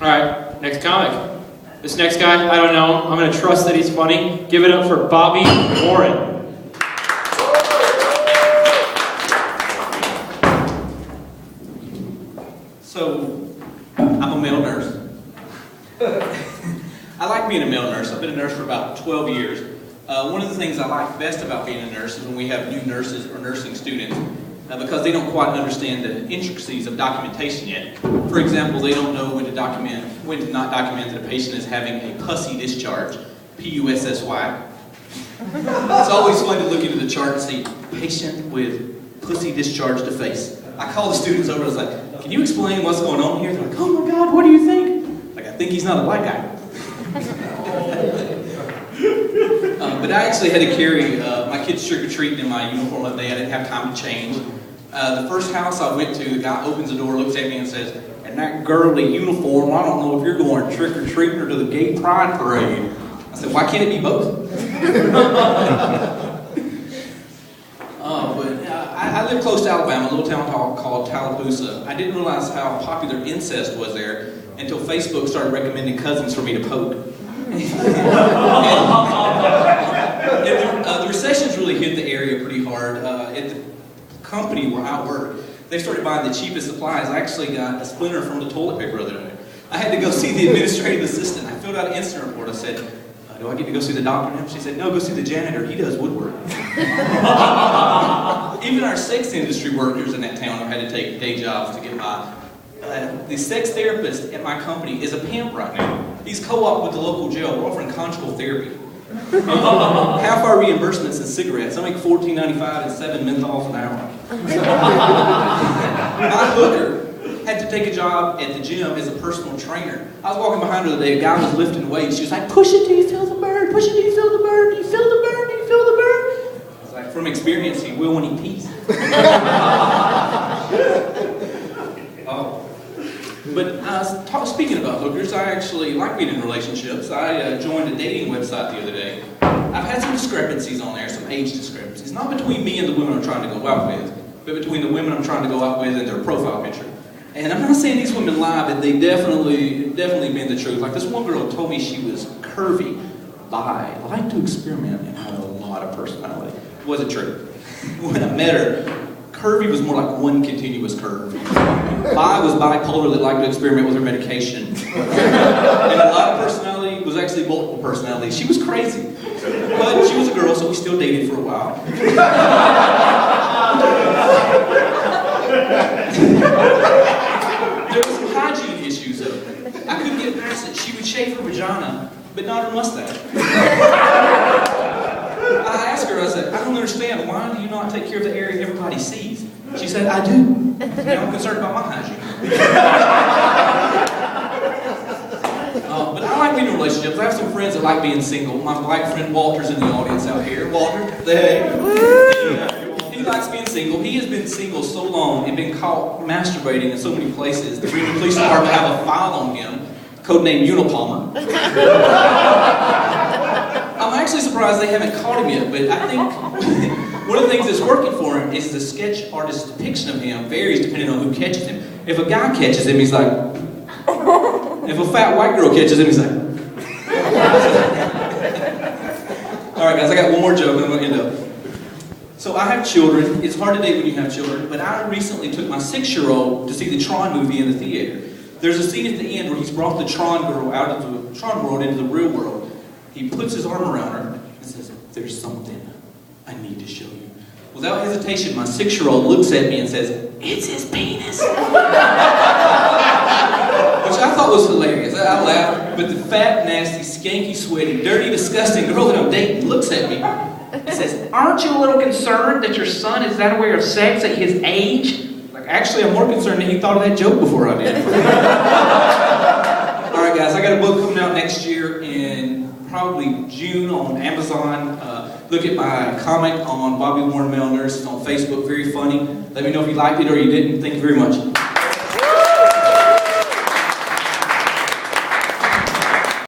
Alright, next comic. This next guy, I don't know. I'm going to trust that he's funny. Give it up for Bobby Warren. So, I'm a male nurse. I like being a male nurse. I've been a nurse for about 12 years. One of the things I like best about being a nurse is when we have new nurses or nursing students, because they don't quite understand the intricacies of documentation yet. For example, they don't know when to not document that a patient is having a pussy discharge, P-U-S-S-Y. It's always fun to look into the chart and see patient with pussy discharge to face. I call the students over and I was like, can you explain what's going on here? They're like, oh my God, what do you think? Like, I think he's not a white guy. But I actually had to carry my kids trick-or-treating in my uniform that day. I didn't have time to change. The first house I went to, the guy opens the door, looks at me and says, in that girly uniform, I don't know if you're going trick-or-treating or to the gay pride parade. I said, why can't it be both? I live close to Alabama, a little town called Tallapoosa. I didn't realize how popular incest was there until Facebook started recommending cousins for me to poke. The recessions really hit the area pretty hard. At the company where I work, they started buying the cheapest supplies. I actually got a splinter from the toilet paper the other day. I had to go see the administrative assistant. I filled out an incident report. I said, do I get to go see the doctor now? She said, no, go see the janitor. He does woodwork. Even our sex industry workers in that town have had to take day jobs to get by. The sex therapist at my company is a pimp right now. He's co-op with the local jail. We're offering conjugal therapy. Half our reimbursements in cigarettes. I make $14.95 and 7 menthols an hour. My hooker had to take a job at the gym as a personal trainer. I was walking behind her the day, a guy was lifting weights. She was like, push it till you feel the burn, push it till you feel the burn, do you feel the burn, do you feel the burn? I was like, from experience, he will when he pees. But speaking about hookers, I actually like being in relationships. I joined a dating website the other day. I've had some discrepancies on there, some age discrepancies. Not between me and the women I'm trying to go out with, but between the women I'm trying to go out with and their profile picture. And I'm not saying these women lie, but they definitely been the truth. Like this one girl told me she was curvy, bi, liked to experiment, and had a lot of personality. It wasn't true. When I met her, curvy was more like one continuous curve. Bi was bipolar that liked to experiment with her medication. And a lot of personality was actually multiple personalities. She was crazy. But she was a girl, so we still dated for a while. There were some hygiene issues though. I couldn't get past it. She would shave her vagina, but not her mustache. I asked her, I said, I don't understand, why do you not take care of the area everybody sees? She said, I do. Now I'm concerned about my hygiene. But I like being in relationships. I have some friends that like being single. My black friend Walter's in the audience out here. Walter, hey. He likes being single. He has been single so long and been caught masturbating in so many places. The Greenwood Police Department have a file on him, codenamed Unipalma. I'm actually surprised they haven't caught him yet, but I think one of the things that's working for him is the sketch artist's depiction of him varies depending on who catches him. If a guy catches him, he's like, if a fat white girl catches him, he's like, alright guys, I got one more joke and I'm going to end up. So I have children. It's hard to date when you have children, but I recently took my 6-year-old to see the Tron movie in the theater. There's a scene at the end where he's brought the Tron girl out of the Tron world into the real world. He puts his arm around her and says, there's something I need to show you. Without hesitation, my 6-year-old looks at me and says, it's his penis. Which I thought was hilarious. I laughed, but the fat, nasty, skanky, sweaty, dirty, disgusting girl that I'm dating looks at me and says, aren't you a little concerned that your son is that aware of sex at his age? Like, actually, I'm more concerned that he thought of that joke before I did. Alright guys, I got a book coming out next year in probably June on Amazon. Look at my comic on Bobby Warren Male Nurse. It's on Facebook, very funny. Let me know if you liked it or you didn't. Thank you very much.